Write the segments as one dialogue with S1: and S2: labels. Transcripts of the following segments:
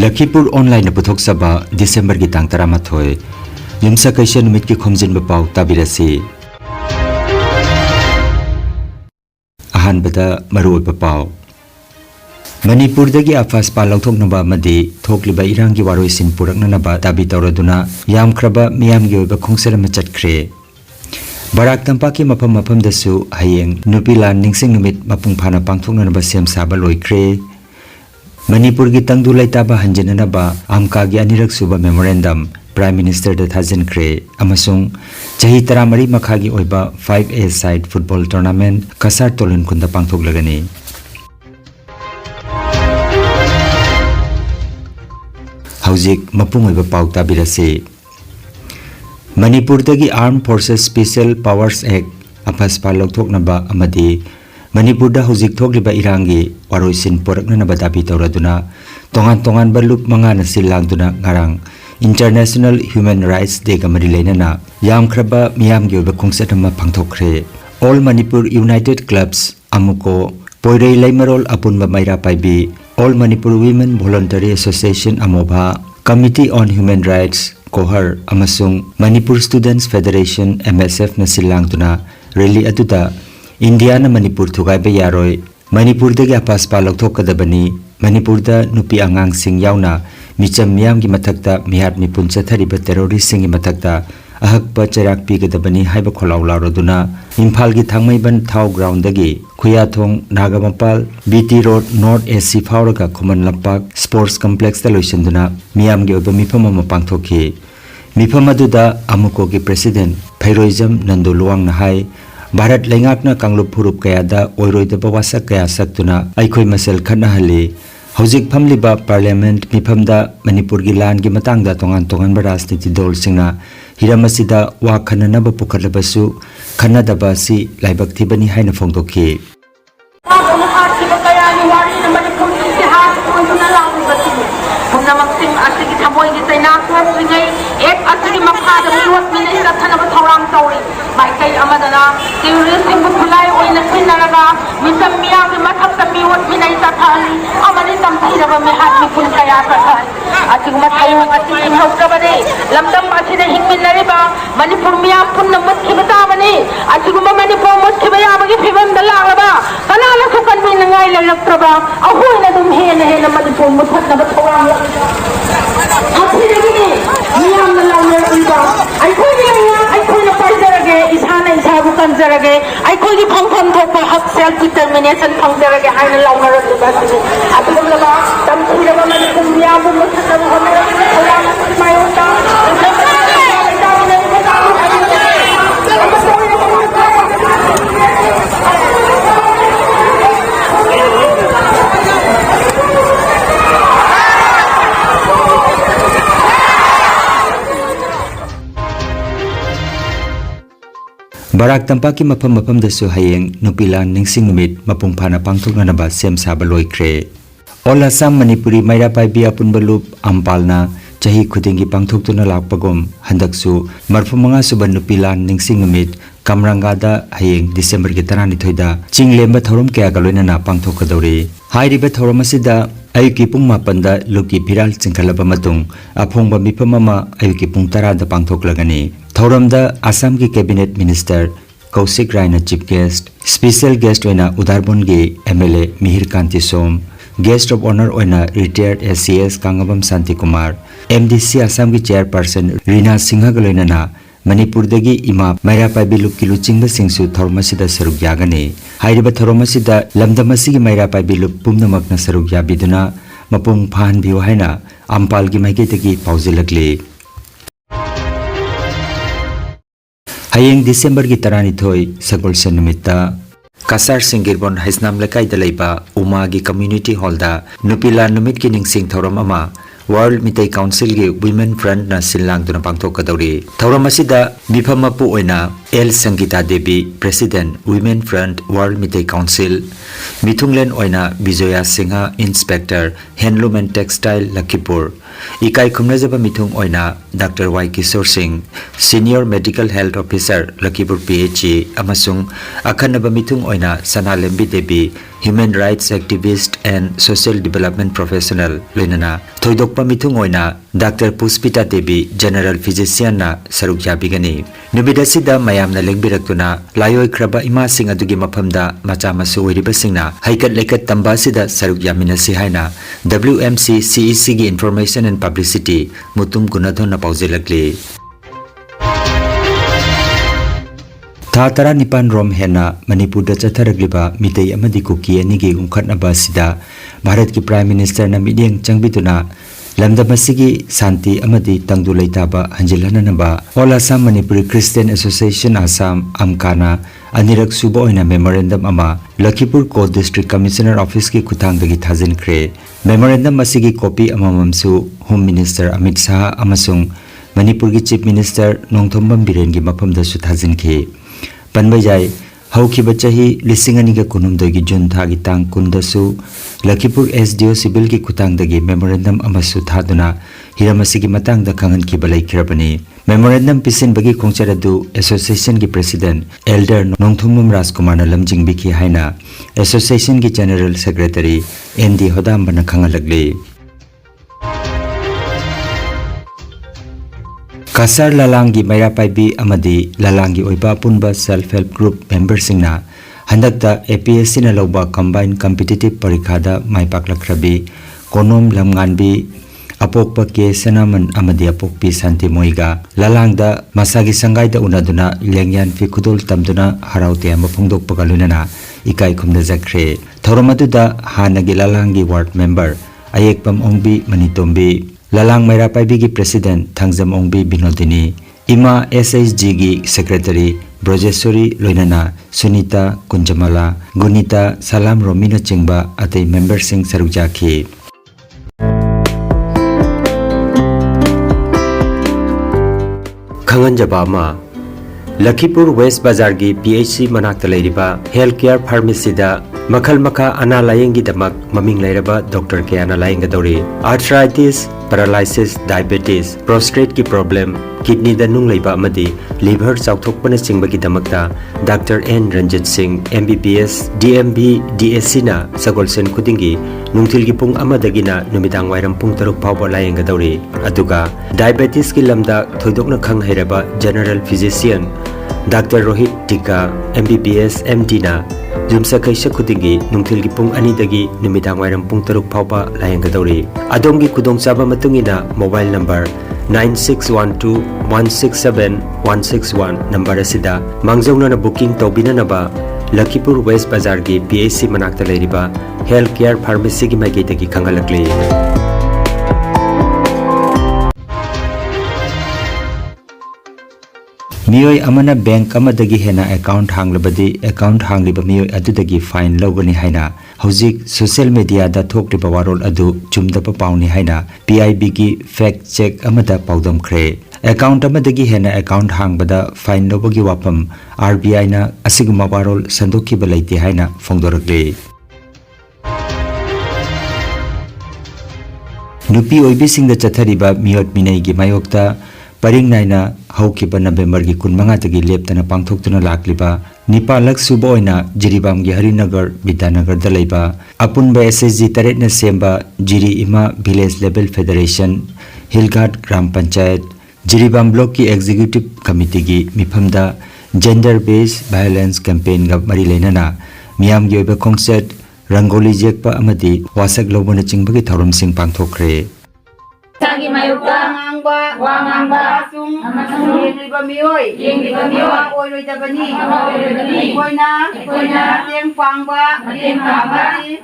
S1: Lakhipur online puthok saba December ki tang tara mathoi yumsa kaisha numit ki Khomjinba Pao tabirasi ahan bada maroi Pao Manipur dagi afas pa lauthok naba madi thokliba irang ki waroi sin purakna naba tabi tawraduna yam khraba miyam gi oiba khongsara ma chatkhre Barak Tampak ki mapam dasu hayeng Nupi Laan ningsing numit mapung phana pangthokna naba sem saba loikre Manipur ki tangdu laitaba hanjana ba amka gi anirak suba memorandum Prime Minister da thajin kre amasung chahi taramari makha gi oiba 5A side football tournament kasar tolun kunda pangthok lagani Haujik mapung oiba pauta birase Manipur dagi Armed Forces Special Powers Act apas pa lokthok naba amadi Manipur da hujik thokliba irangi waroisin porakna na badabi tawraduna tongan balup mga nasilangduna ngarang International Human Rights Day ka marilena na yam khraba miyam gi oba khungsatama phangthokre All Manipur United Clubs amuko poirei laimarol apunba maira paibi All Manipur Women Voluntary Association amoba Committee on Human Rights Kohar amasung Manipur Students Federation MSF nasilangduna rally atuda India na Manipur thugai ba yaroi Manipur dagi apas pa lokthok kadabani Manipur da nupi angang sing yauna micham miyam gi mathakta mihar mipun chathari ba terrorist sing gi mathakta ahak pa charak pi kadabani haiba kholaw laroduna Imphal gi thangmai ban thau ground dagi Khuyathong Nagamampal BT Road North AC Fauraga Khoman Lampak Sports Complex da loisanduna miyam gi oba mifam ma pangthokhi mifam aduda amuko gi president Phairoizam Nandoluang na hai Bharat lengakna kanglup phurup kayada oiroidaba wasak kaya saktuna aikhoi masel khana hali hojik phamliba parliament mifamda Manipur gi lan gi matangda tongan ba rajniti dol singna hiramasida wa khananaba pukharlabasu khanadaba si laibak thibani haina phongdokhi
S2: Baikay amadana terrorist sing bulai oina sinaraga misam miya ke mathak tami wat minai tathali amani tamthira ba me hat mi pun kaya tathali ating mathayo ating hausa bade lamdam asina hingminari ba Manipur miya pun namat khibata bani ating Manipur mut khibaya bagi phibam dalala ba kanala sukan min ngai lalaktra ba ahoy na dum he na Manipur mut hat na ba thawang athira gini miya na launa iba ai khoi na paizarage isana isabu kanjarage ai khoi gi phangpham thokpa hak self determination phangjarage haina launara dubasini atulum laba tam thiraba mani kumya bu muthatam honara thola mayota
S1: Barak Tampak ki mapam dasu hayeng Nupi Laan ningsing numit mapung phana pangthokna naba sem saba loikre All Assam Manipuri maira pai bia pun balup ampalna chahi khudingi pangthoktuna lakpagom handaksu marfumanga suban Nupi Laan ningsing numit Kamrangada hayeng December ki tarani thoida chinglemba thorom kya galoina na pangthokadori hairiba thorom asida ayuki pung mapanda luki piral chingkhalaba matung aphongba mipamama ayuki pung 10 da pangthoklagani Thoramda Assam ki Cabinet Minister Kausik Raina Chief Guest Special Guest oina Udarbon gi MLA Mihir Kanti Som Guest of Honor oina Retired SCS Kangabam Santi Kumar MDC Assam ki Chairperson Rina Singha galoina na Manipur dagi ima maira paibi lup kilu chingba singsu thormasida saruk yagani hairiba thormasida lamdamasigi maira paibi lup pumnamakna saruk yabiduna mapung phan biu haina ampal gi maike tagi pauzilakli Hayeng December ki tarani thoi sagol sanumita Kasar Singirbon Haisnam Lakai Dalaiba Uma gi Community Hall da Nupi Laan numit ki ningsing thoram ama World Mitai Council gi Women Front na silang duna pangthok kadawri thoram asida mifam mapu oina L Sangita Devi President Women Front World Mitai Council Mithunglen oina Bijoya Singha Inspector Handloom and Textile Lakhipur ikai khumnajaba mithung oina Dr. Y Kishore Singh Senior Medical Health Officer Lakhipur PHE amasung akhanaba mithung oina Sana Lembi Devi Human Rights Activist and Social Development Professional loinana thoidokpa mithung oina Dr. Puspita Devi General Physician na saruk yabigani nubidasida mayamna lengbiraktuna layoi khraba ima sing adugi maphamda macha masu oiriba singna haikat lekat tamba sida saruk yaminasi haina WMC CEC gi Information and Publicity mutum gunathon na paujelakli Tara nipan rom hena Manipur da chatharagliba mitei amadi kuki anigi umkhatnaba sida Bharat ki Prime Minister na midyeng changbituna lamdamasigi santi amadi tangdu leitaba hanjilhananaba All Assam Manipuri Christian Association Assam Amkana anirak suba oina memorandum ama Lakhipur Court District Commissioner Office ki kuthangdagi thajinkre memorandum asigi copy amamamsu Home Minister Amit Shah amasung Manipur ki Chief Minister Nongthombam Biren gi maphamda su thajinkhe Panbayai haukiba chahi lisinganiga kunumdogi June thagi tang kundasu Lakhipur SDO Civil ki kutangdagi memorandum amasu thaduna hiramasigi matangda khangan ki balai kirabani memorandum pisin bagi khongcharadu association ki president elder Nongthumam Rajkumar na lamjing biki haina association ki general secretary ND Hodam bana khangalagli Kasar Lalangi Mairapaibi Amadi Lalangi Oiba Punba Self-Help Group Members Singna Handakta APSC na Loba Combined Competitive Parikada Maipaklakrabi Konom Lamnganbi Apokpa Ke Senaman Amadi Apokpi Santi Moiga Lalangda Masagi Sangaida Unaduna Lengyan Fi Kudol Tamduna Harautia Mapungdok Pagalunana Ikai Kumda Zakre Thoromaduda Hanagi Lalangi Ward Member Ayekpam Ongbi Manitombi Lalang Mairapaibi gi President Thangjam Ongbi Binodini Ima SHG gi Secretary Brojeswari Loinana Sunita Kunjamala Gunita Salam Romina Chingba Atei Member Sing Sarukjakhi Khanganjabama Lakhipur West Bazar gi PHC manakta leiriba Healthcare Pharmacy da Makhal Makha Ana Layengi Damak Maming Lairaba Dr. K Ana Layenga Dori Arthritis Paralysis Diabetes Prostate ki problem Kidney da nung leiba amadi liver chauthokpana singbagi damakta Dr. N Ranjit Singh MBBS DMB DSC na sagolsen khudingi nungthil gi pung amadagina numidang wairam pung taruk phawba layenga dori aduga diabetes ki lamda thoidokna khang hairaba general physician Dr. Rohit Tika MBBS MD na Jumsa kaisa khudingi nungthil gi pung ani dagi numidang wairam pung taruk phawba layenga dori adongi kudong chaba matungina mobile number 9612167161 number asida mangjauna na booking tobina naba Lakhipur West Bazar gi PHC manakta leiriba Healthcare Pharmacy gi magi dagi khangalakli Miyoi amana bank amadagi hena account hanglabadi account hangliba miyoi adudagi fine logani haina hojik social media da thokriba warol adu chumdapa pauni haina PIB gi fact check amada paudam khre account amadagi hena account hangbada fine lobagi wapam RBI na asiguma warol sandokhi balaiti haina phongdorakle Nupi oibi singda chathariba miyot minai gi mayokta Paring naina haukiba November gi 15 tagi leptana pangthoktuna lakliba Nipalak suba oina Jiribam gi Harinagar Bidanagar da leiba apunba SSG taret na semba Jiri Ima Village Level Federation Hilghat Gram Panchayat Jiribam Block ki Executive Committee gi mifamda Gender Based Violence Campaign ga mari leinana miyam gi oiba concert Rangoli jekpa amadi wasak lobona chingbagi thorom sing pangthokre
S2: Sagi mayukta wangangba amasung yengliba miyoy oiroy dabani koina teng pangba amati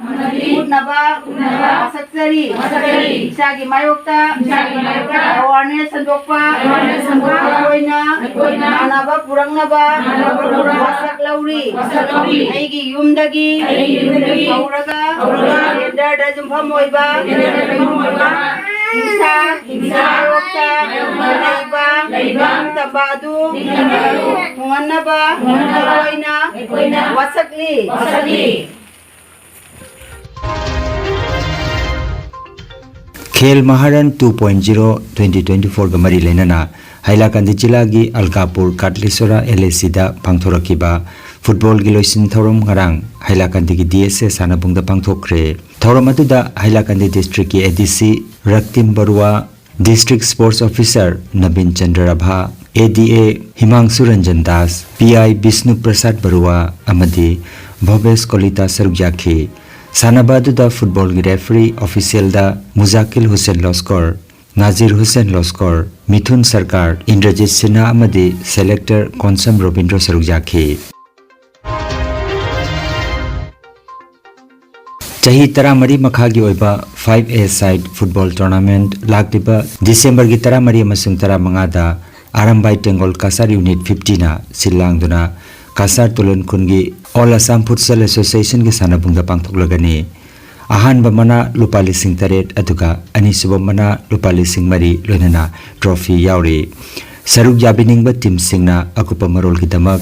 S2: utnaba masaksari sagi mayukta awareness sandokpa koina anaba purangnaba wasak lauri aigi yumdagi auraga gender da jumpham oiba Hingsa leiba tabadu munganaba koina wasakli
S1: खेल महारन 2.0 2024 ga mari lenana Hailakandi jila gi Alkapur Katlisora LAC da pangthorakiba football gi loisin thorom ngarang Hailakandi gi DSA sanabungda pangthokre thorom atuda Hailakandi district gi ADC Raktim Barua District Sports Officer Nabin Chandrabha ADA Himangsu Ranjan Das PI Bisnu Prasad Barua amadi Bhavesh Kolita Sarukjakhi Sanabadu da football gi referee official da Muzakil Hussain Loskor Nazir Hussain Loskor Mithun Sarkar Indrajit Sinha amadi selector Konsam Robindro Sarukjakhi Chahi taramari makhagi oiba 5A side football tournament laktiba December gi taramari amasung taramanga da Arambai Tengol Kasar Unit 50 na silangduna Kasar Tulun Kungi All Assam Futsal Association gi sanabungda pangthoklagani Ahanba mana lupa lising taret aduga anisuba mana lupa lising mari loinana trophy yauri saruk jabiningba team singna akupa marol gidamak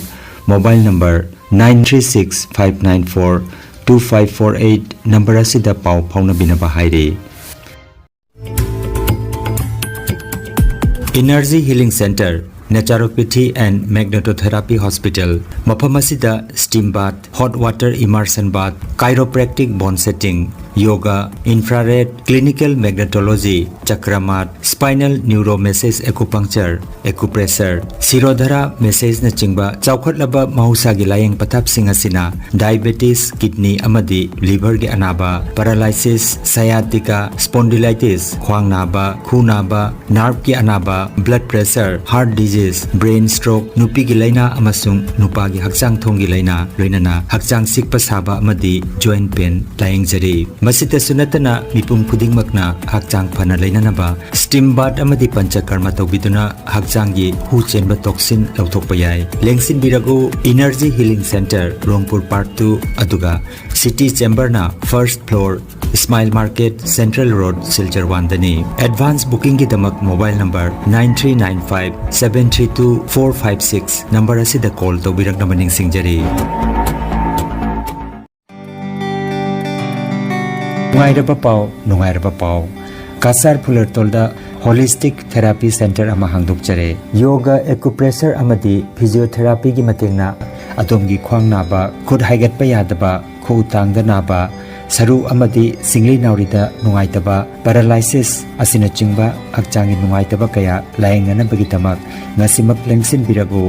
S1: mobile number 9365942548 number asida pau phauna binaba haire Energy Healing Center Naturopathy and Magnetotherapy Hospital Mapamasida Steam Bath Hot Water Immersion Bath Chiropractic Bone Setting Yoga Infrared Clinical Magnetology Chakramat Spinal Neuromassage Acupuncture Acupressure Sirodhara Massage na chingba chawkhatlaba mahusagi layeng pathap singasina Diabetes Kidney amadi Liver gi anaba Paralysis Sciatica Spondylitis khwang naba khu naba Nerve gi anaba Blood Pressure Heart Disease Brain Stroke Nupi gi laina amasung nupa gi hakchang thong gi laina loinana hakchang sikpa saba amadi joint pain layeng jari Masita sunatana mipum khuding makna hakchang phana leinanaba steam bath amadi panchakarma tawbiduna hakchangi hu chenba toxin lauthokpa yai lengsin birago Energy Healing Center Rongpur Park 2 aduga City Chamber na first floor Smile Market Central Road Silchar 1 dani advance booking gi damak mobile number 9395732456 number asida call tawbirak na maning singjari Nungairaba Pao Kasar Pular Tolda Holistic Therapy Center ama hangdokjare Yoga Acupressure amadi Physiotherapy gi matengna adomgi khwang naba khud haigatpa yadaba khu tangda naba saru amadi singli naurida nungaitaba paralysis asina chingba hakchangi nungaitaba kaya laengana bagi tamak ngasimak lengsin birago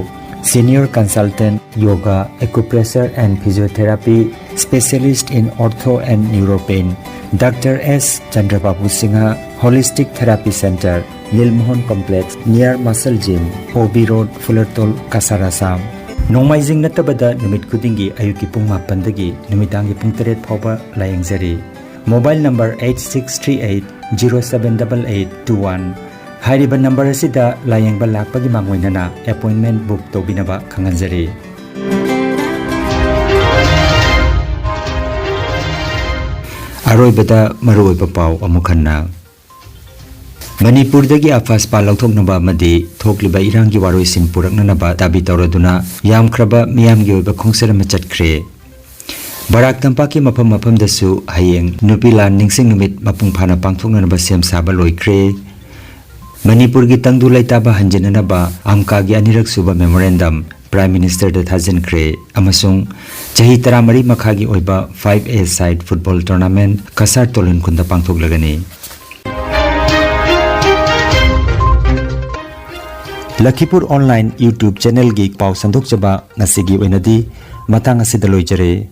S1: Senior Consultant Yoga Acupressure and Physiotherapy Specialist in Ortho and Neuropain Dr. S. Chandrababu Singha Holistic Therapy Center Nilmohon Complex near Muscle Gym Hobi Road Fulartol Kasar Assam Nomaizing natabada numit kudingi ayuki pung mapandagi numitangi pung teret phawba layengjari Mobile number 8638078821 Hairiba number asida layengba lakpagi mangoinana appointment book tobinaba khanganjari Aroibada maroiba pau amukhanna Manipur dagi afas pa lauthoknaba amadi thokliba irangi waroisin puraknanaba dabi tawraduna yamkhraba miyamgi oiba khongserama chatkhre Barak Tampak ki mapam dasu hayeng Nupi Laan ningsing numit mapung phana pangthoknanaba sem saba loikre Manipur gi tangdu laitaba hanjenanaba amka gi anirak suba memorandum Prime Minister da Thazin Kre amasung chahi taramari makhagi oiba 5A side football tournament Kasar Tolun Kunda pangthoklagani Lakhipuronline YouTube channel gi pau sandok chaba ngasigi oinadi matang asida loijare